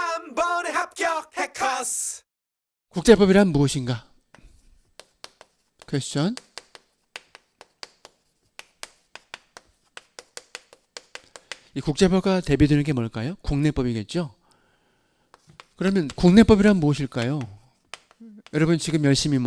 한 번에 합격 해커스. 국제법이란 무엇인가? 퀘스천. 이 국제법과 대비되는 게 뭘까요? 국내법이겠죠? 그러면 국내법이란 무엇일까요? 여러분 지금 열심히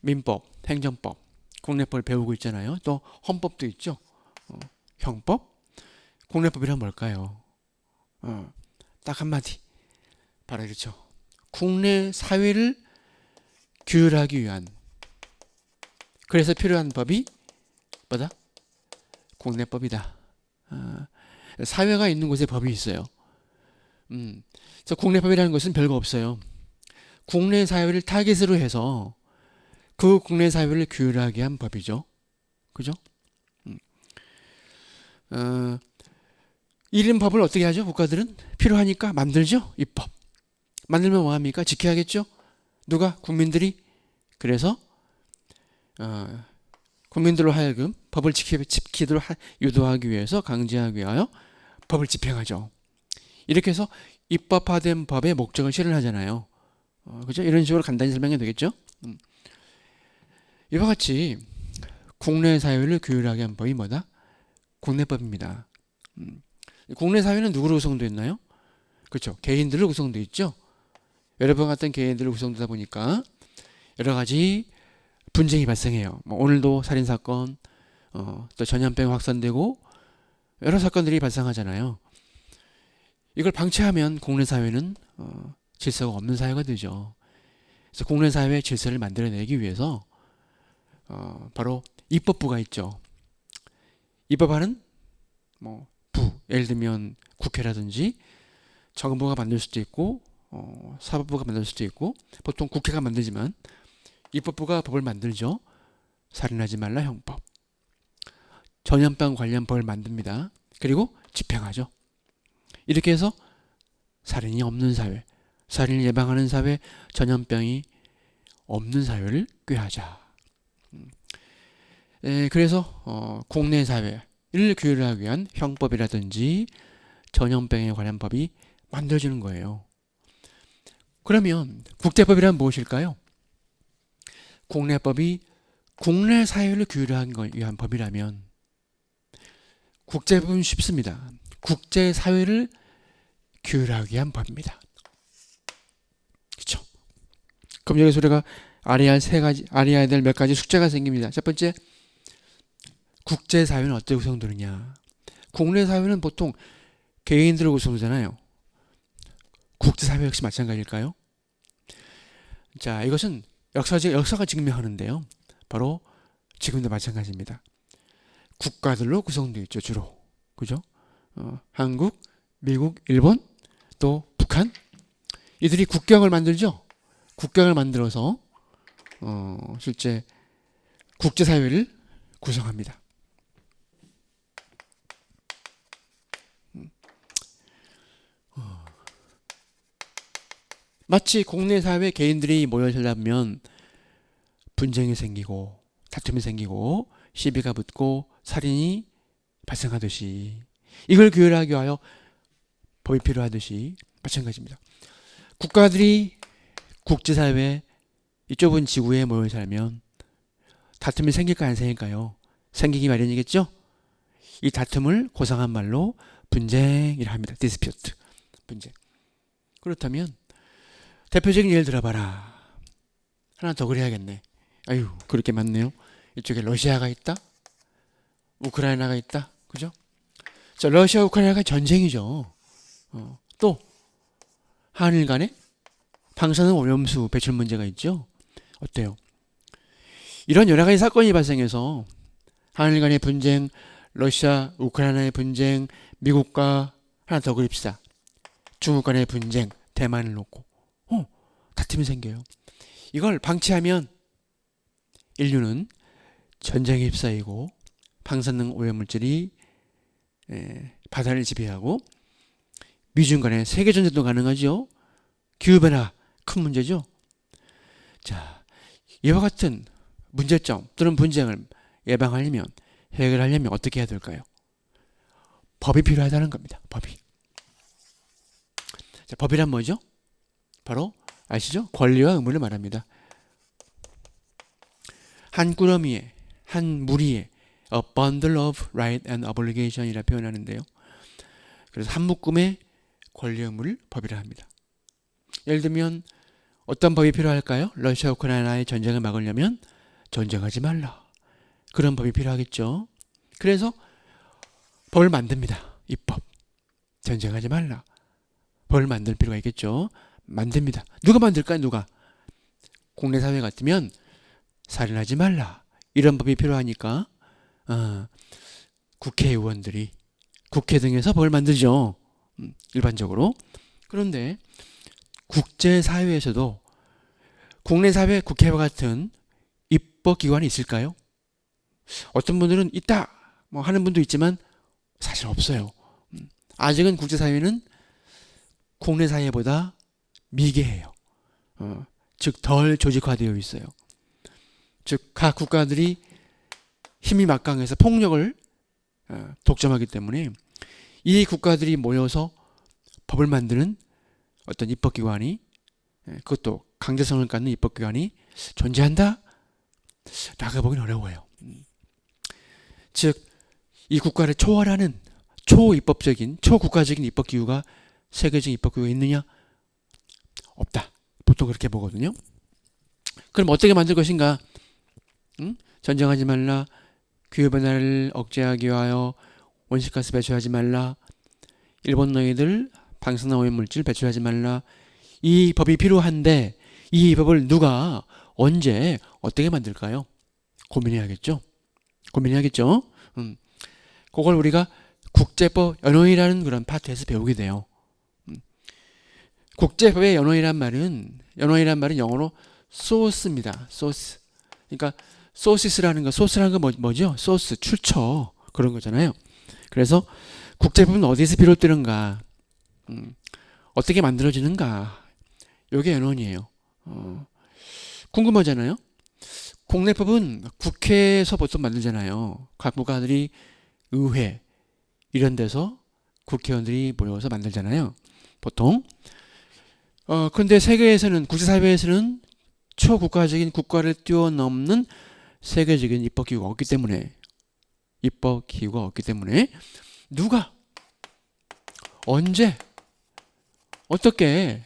민법, 행정법, 국내법을 배우고 있잖아요. 또 헌법도 있죠. 형법? 국내법이란 뭘까요? 딱 한마디. 바로 이렇죠. 국내 사회를 규율하기 위한, 그래서 필요한 법이 뭐다? 국내법이다. 사회가 있는 곳에 법이 있어요. 그래서 국내법이라는 것은 별거 없어요. 국내 사회를 타깃으로 해서 그 국내 사회를 규율하게 한 법이죠. 그죠? 이런 법을 어떻게 하죠? 국가들은 필요하니까 만들죠. 입법. 만들면 뭐합니까? 지켜야겠죠? 누가? 국민들이. 그래서 국민들로 하여금 법을 지키도록 유도하기 위해서, 강제하기 위하여 법을 집행하죠. 이렇게 해서 입법화된 법의 목적을 실현하잖아요. 그죠? 이런 식으로 간단히 설명해도 되겠죠? 이와 같이 국내 사회를 규율하게 한 법이 뭐다? 국내법입니다. 국내 사회는 누구로 구성되어 있나요? 그렇죠. 개인들로 구성되어 있죠. 여러분 같은 개인들로 구성되다 보니까 여러 가지 분쟁이 발생해요. 오늘도 살인사건, 또 전염병 확산되고 여러 사건들이 발생하잖아요. 이걸 방치하면 국내 사회는 질서가 없는 사회가 되죠. 그래서 국내 사회의 질서를 만들어내기 위해서 바로 입법부가 있죠. 입법하는 예를 들면 국회라든지 정부가 만들 수도 있고 사법부가 만들 수도 있고, 보통 국회가 만들지만 입법부가 법을 만들죠. 살인하지 말라 형법, 전염병 관련 법을 만듭니다. 그리고 집행하죠. 이렇게 해서 살인이 없는 사회, 살인을 예방하는 사회, 전염병이 없는 사회를 꾀하자. 그래서 국내 사회를 규율하기 위한 형법이라든지 전염병에 관한 법이 만들어지는 거예요. 그러면 국제법이란 무엇일까요? 국내법이 국내 사회를 규율하기 위한 법이라면 국제법은 쉽습니다. 국제사회를 규율하기 위한 법입니다. 그렇죠? 그럼 여기서 우리가 알아야 될 몇 가지 숙제가 생깁니다. 첫 번째, 국제사회는 어떻게 구성되느냐. 국내 사회는 보통 개인들로 구성되잖아요. 국제사회 역시 마찬가지일까요? 자, 이것은 역사가 증명하는데요. 바로 지금도 마찬가지입니다. 국가들로 구성되어 있죠, 주로. 그죠? 한국, 미국, 일본, 또 북한. 이들이 국경을 만들죠. 국경을 만들어서 실제 국제사회를 구성합니다. 마치 국내 사회 개인들이 모여 살려면 분쟁이 생기고 다툼이 생기고 시비가 붙고 살인이 발생하듯이, 이걸 규율하기 위하여 법이 필요하듯이 마찬가지입니다. 국가들이 국제사회, 이 좁은 지구에 모여 살면 다툼이 생길까 안 생길까요? 생기기 마련이겠죠? 이 다툼을 고상한 말로 분쟁이라 합니다. 디스퓨트, 분쟁. 그렇다면 대표적인 예를 들어봐라. 하나 더 그래야겠네. 아유, 그렇게 많네요. 이쪽에 러시아가 있다, 우크라이나가 있다, 그죠? 자, 러시아 우크라이나가 전쟁이죠. 또 한일 간에 방사능 오염수 배출 문제가 있죠. 어때요? 이런 여러 가지 사건이 발생해서 한일 간의 분쟁, 러시아 우크라이나의 분쟁, 미국과 하나 더 그립시다. 중국 간의 분쟁, 대만을 놓고 다툼이 생겨요. 이걸 방치하면 인류는 전쟁에 휩싸이고 방사능 오염물질이 바다를 지배하고 미중 간의 세계전쟁도 가능하죠. 기후변화 큰 문제죠. 자, 이와 같은 문제점 또는 분쟁을 예방하려면, 해결하려면 어떻게 해야 될까요? 법이 필요하다는 겁니다. 법이. 자, 법이란 뭐죠? 바로 아시죠? 권리와 의무를 말합니다. 한 꾸러미에, 한 무리에 a bundle of right and obligation이라 표현하는데요. 그래서 한 묶음의 권리 의무를 법이라 합니다. 예를 들면 어떤 법이 필요할까요? 러시아 우크라이나의 전쟁을 막으려면 전쟁하지 말라. 그런 법이 필요하겠죠. 그래서 법을 만듭니다. 입법. 전쟁하지 말라. 법을 만들 필요가 있겠죠. 만듭니다. 누가 만들까요? 누가? 국내 사회 같으면 살인하지 말라. 이런 법이 필요하니까 국회의원들이 국회 등에서 법을 만들죠. 일반적으로. 그런데 국제사회에서도 국내 사회 국회와 같은 입법기관이 있을까요? 어떤 분들은 있다 뭐 하는 분도 있지만 사실 없어요. 아직은 국제사회는 국내 사회보다 미개해요. 즉 덜 조직화되어 있어요. 즉 각 국가들이 힘이 막강해서 폭력을 독점하기 때문에 이 국가들이 모여서 법을 만드는 어떤 입법기관이 그것도 강제성을 갖는 입법기관이 존재한다? 라고 보기는 어려워요. 즉 이 국가를 초월하는 초입법적인 초국가적인 입법기구가 세계적인 입법기구가 있느냐? 없다. 보통 그렇게 보거든요. 그럼 어떻게 만들 것인가? 전쟁하지 말라. 기후변화를 억제하기 위하여 온실가스 배출하지 말라. 일본 너희들 방사능 오염물질 배출하지 말라. 이 법이 필요한데 이 법을 누가 언제 어떻게 만들까요? 고민해야겠죠. 그걸 우리가 국제법 연원이라는 그런 파트에서 배우게 돼요. 국제법의 연원이란 말은 영어로 소스입니다. 소스. 그러니까 소시스라는 거 뭐죠? 소스, 출처 그런 거잖아요. 그래서 국제법은 어디서 비롯되는가? 어떻게 만들어지는가? 이게 연원이에요. 궁금하잖아요. 국내법은 국회에서 보통 만들잖아요. 각 국가들이 의회 이런 데서 국회의원들이 모여서 만들잖아요. 보통. 그런데 세계에서는 국제사회에서는 초국가적인 국가를 뛰어넘는 세계적인 입법기구가 없기 때문에 누가 언제 어떻게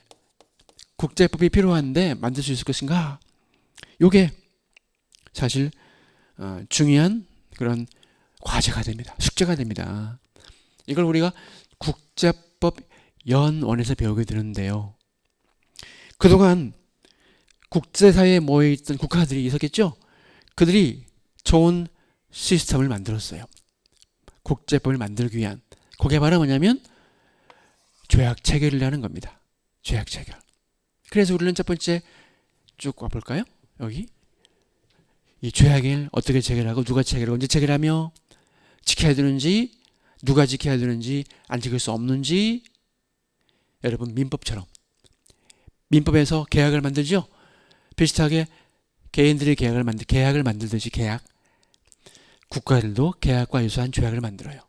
국제법이 필요한데 만들 수 있을 것인가? 이게 사실 중요한 그런 과제가 됩니다. 숙제가 됩니다. 이걸 우리가 국제법 연원에서 배우게 되는데요. 그동안 국제사회에 모여있던 국가들이 있었겠죠? 그들이 좋은 시스템을 만들었어요. 국제법을 만들기 위한. 그게 바로 뭐냐면 조약 체결을 하는 겁니다. 조약 체결. 그래서 우리는 첫 번째 쭉 와볼까요? 여기 이 조약을 어떻게 체결하고 누가 체결하고 언제 체결하며 지켜야 되는지 누가 지켜야 되는지 안 지킬 수 없는지 여러분 민법처럼 민법에서 계약을 만들죠. 비슷하게 개인들이 계약을 만들듯이 계약 국가들도 계약과 유사한 조약을 만들어요.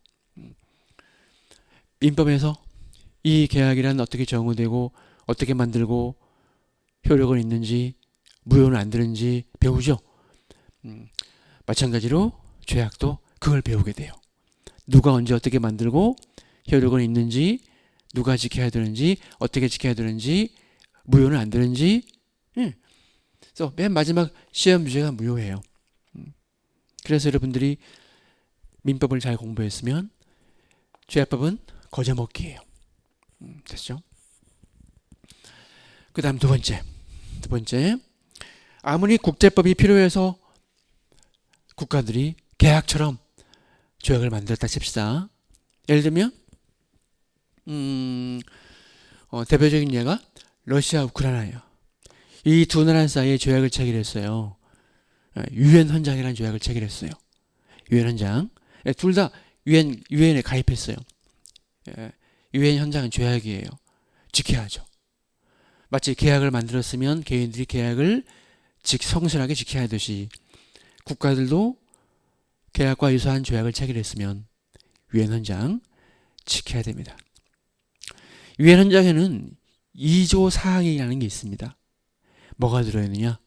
민법에서 이 계약이란 어떻게 정의되고 어떻게 만들고 효력은 있는지 무효는 안 되는지 배우죠. 마찬가지로 조약도 그걸 배우게 돼요. 누가 언제 어떻게 만들고 효력은 있는지 누가 지켜야 되는지 어떻게 지켜야 되는지 무효는 안 되는지 그래서 맨 마지막 시험 주제가 무효예요. 그래서 여러분들이 민법을 잘 공부했으면 조약법은 거저먹기예요. 됐죠? 그 다음 두 번째 아무리 국제법이 필요해서 국가들이 계약처럼 조약을 만들었다 칩시다. 예를 들면 대표적인 예가 러시아 우크라이나예요. 이 두 나라 사이에 조약을 체결했어요. 유엔 헌장이라는 조약을 체결했어요. 유엔 헌장. 둘 다 유엔에 가입했어요. 유엔 헌장은 조약이에요. 지켜야죠. 마치 계약을 만들었으면 개인들이 계약을 성실하게 지켜야 하듯이 국가들도 계약과 유사한 조약을 체결했으면 유엔 헌장 지켜야 됩니다. 유엔 헌장에는 2조 사항이라는 게 있습니다. 뭐가 들어있느냐?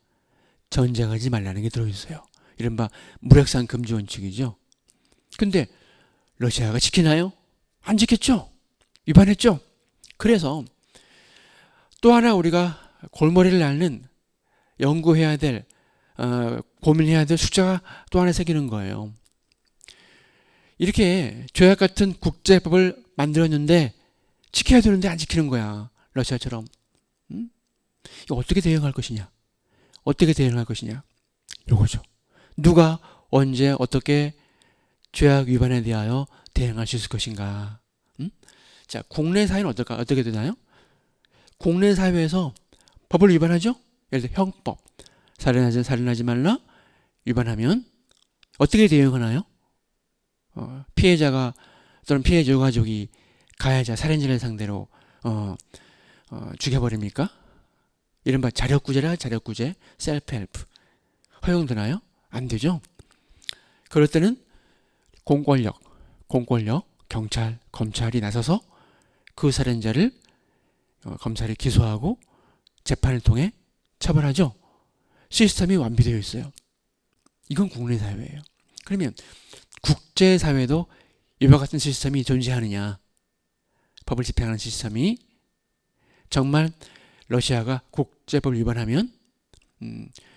전쟁하지 말라는 게 들어있어요. 이른바 무력상 금지 원칙이죠. 근데 러시아가 지키나요? 안 지켰죠. 위반했죠. 그래서 또 하나 우리가 골머리를 앓는 연구해야 될 고민해야 될 숫자가 또 하나 생기는 거예요. 이렇게 조약 같은 국제법을 만들었는데 지켜야 되는데 안 지키는 거야. 러시아처럼. 이거 어떻게 대응할 것이냐? 어떻게 대응할 것이냐? 요거죠. 누가 언제 어떻게 조약 위반에 대하여 대응할 수 있을 것인가? 자, 국내 사회는 어떻게 되나요? 국내 사회에서 법을 위반하죠? 예를 들어 형법, 살인하지 말라 위반하면 어떻게 대응하나요? 피해자가 또는 피해자 유가족이 가해자, 살인자를 상대로 죽여버립니까? 이른바 자력구제라 자력구제, 셀프헬프 허용되나요? 안 되죠. 그럴 때는 공권력, 경찰, 검찰이 나서서 그 살인자를 검찰이 기소하고 재판을 통해 처벌하죠. 시스템이 완비되어 있어요. 이건 국내 사회예요. 그러면 국제사회도 이와 같은 시스템이 존재하느냐? 법을 집행하는 시스템이 정말 러시아가 국제법을 위반하면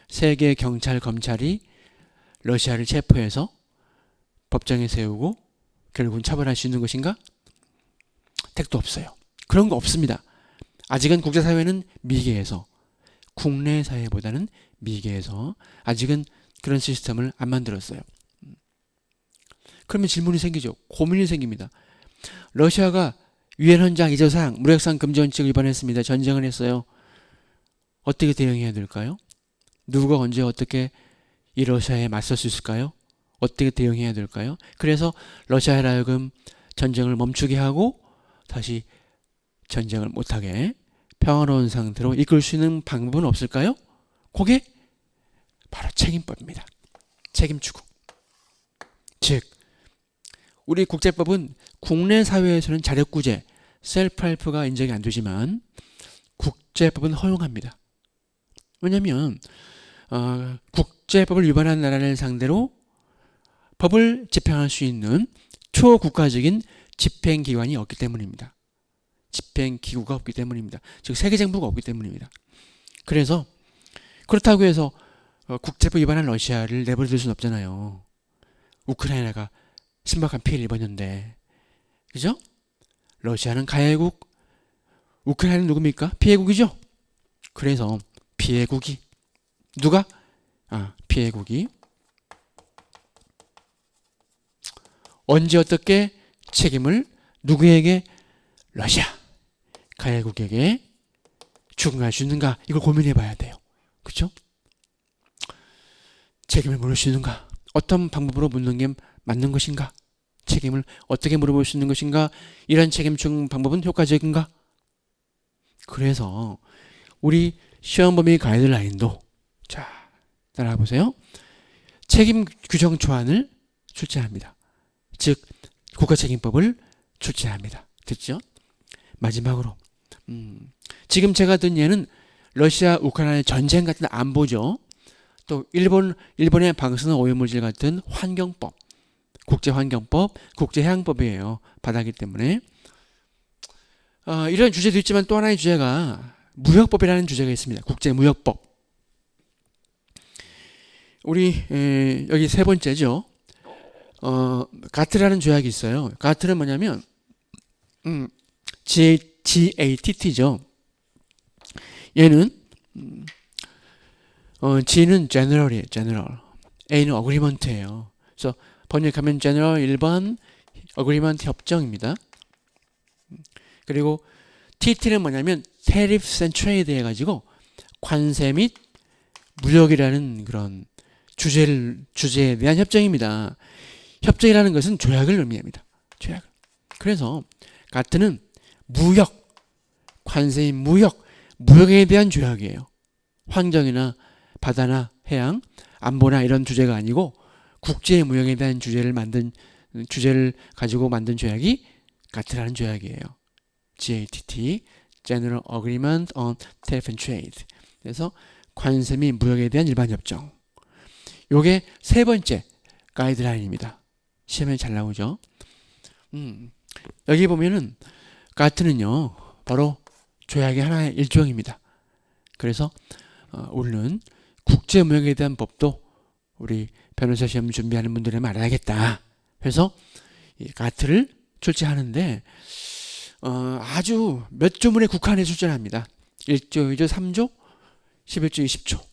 세계 경찰, 검찰이 러시아를 체포해서 법정에 세우고 결국은 처벌할 수 있는 것인가? 택도 없어요. 그런 거 없습니다. 아직은 국제사회는 미개해서 국내 사회보다는 미개해서 아직은 그런 시스템을 안 만들었어요. 그러면 질문이 생기죠. 고민이 생깁니다. 러시아가 유엔 헌장 2조 사항 무력상 금지 원칙을 위반했습니다. 전쟁을 했어요. 어떻게 대응해야 될까요? 누가 언제 어떻게 이 러시아에 맞설 수 있을까요? 어떻게 대응해야 될까요? 그래서 러시아를 하여금 전쟁을 멈추게 하고 다시 전쟁을 못하게 평화로운 상태로 이끌 수 있는 방법은 없을까요? 그게 바로 책임법입니다. 책임추구. 즉 우리 국제법은 국내 사회에서는 자력구제, 셀프헬프가 인정이 안 되지만 국제법은 허용합니다. 왜냐하면 국제법을 위반한 나라를 상대로 법을 집행할 수 있는 초국가적인 집행기관이 없기 때문입니다. 집행기구가 없기 때문입니다. 즉 세계정부가 없기 때문입니다. 그래서 그렇다고 해서 국제법 위반한 러시아를 내버려둘 수는 없잖아요. 우크라이나가 심각한 피해를 입었는데, 그죠? 러시아는 가해국, 우크라이나는 누굽니까? 피해국이죠? 그래서 피해국이 누가? 피해국이 언제 어떻게 책임을 누구에게? 러시아 가해국에게 추궁할 수 있는가? 이걸 고민해 봐야 돼요. 그렇죠? 책임을 물을 수 있는가? 어떤 방법으로 묻는 게 맞는 것인가? 책임을 어떻게 물어볼 수 있는 것인가? 이런 책임 추궁 방법은 효과적인가? 그래서 우리 시험범위 가이드라인도 자 따라가 보세요. 책임 규정 초안을 출제합니다. 즉 국가책임법을 출제합니다. 됐죠? 마지막으로 지금 제가 든 예는 러시아 우크라이나 전쟁 같은 안보죠. 또 일본의 방사능 오염물질 같은 환경법, 국제환경법, 국제해양법이에요. 바다기 때문에 이런 주제도 있지만 또 하나의 주제가 무역법이라는 주제가 있습니다. 국제무역법. 우리 여기 세 번째죠. 가트라는 조약이 있어요. 가트는 뭐냐면 GATT죠. 얘는 G는 general이에요. general. A는 agreement예요. 그래서 번역하면 general 1번 agreement 협정입니다. 그리고 TT는 뭐냐면 tariffs and trade 해가지고 관세 및 무역이라는 그런 주제에 대한 협정입니다. 협정이라는 것은 조약을 의미합니다. 조약을. 그래서 가트는 무역, 관세인 무역에 대한 조약이에요. 환경이나 바다나 해양, 안보나 이런 주제가 아니고 국제 무역에 대한 주제를 가지고 만든 조약이 가트라는 조약이에요. GATT, General Agreement on Tariff and Trade. 그래서 관세 및 무역에 대한 일반 협정. 요게 세 번째 가이드라인입니다. 시험에 잘 나오죠. 여기 보면은 가트는요 바로 조약의 하나의 일종입니다. 그래서 오늘은 국제무역에 대한 법도 우리 변호사 시험 준비하는 분들은 알아야겠다. 그래서 이 가트를 출제하는데 아주 몇 조문에 국한해 출제합니다. 1조, 2조, 3조, 11조, 20조.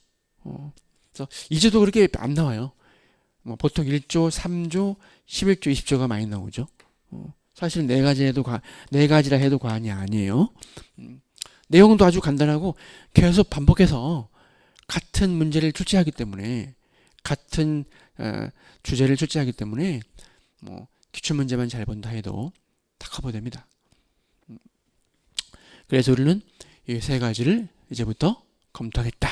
그래서 2조도 그렇게 안 나와요. 보통 1조, 3조, 11조, 20조가 많이 나오죠. 사실 네 가지라 해도 과언이 아니에요. 내용도 아주 간단하고 계속 반복해서 같은 문제를 출제하기 때문에 같은 주제를 출제하기 때문에 기출 문제만 잘 본다 해도 다 커버됩니다. 그래서 우리는 이 세 가지를 이제부터 검토하겠다.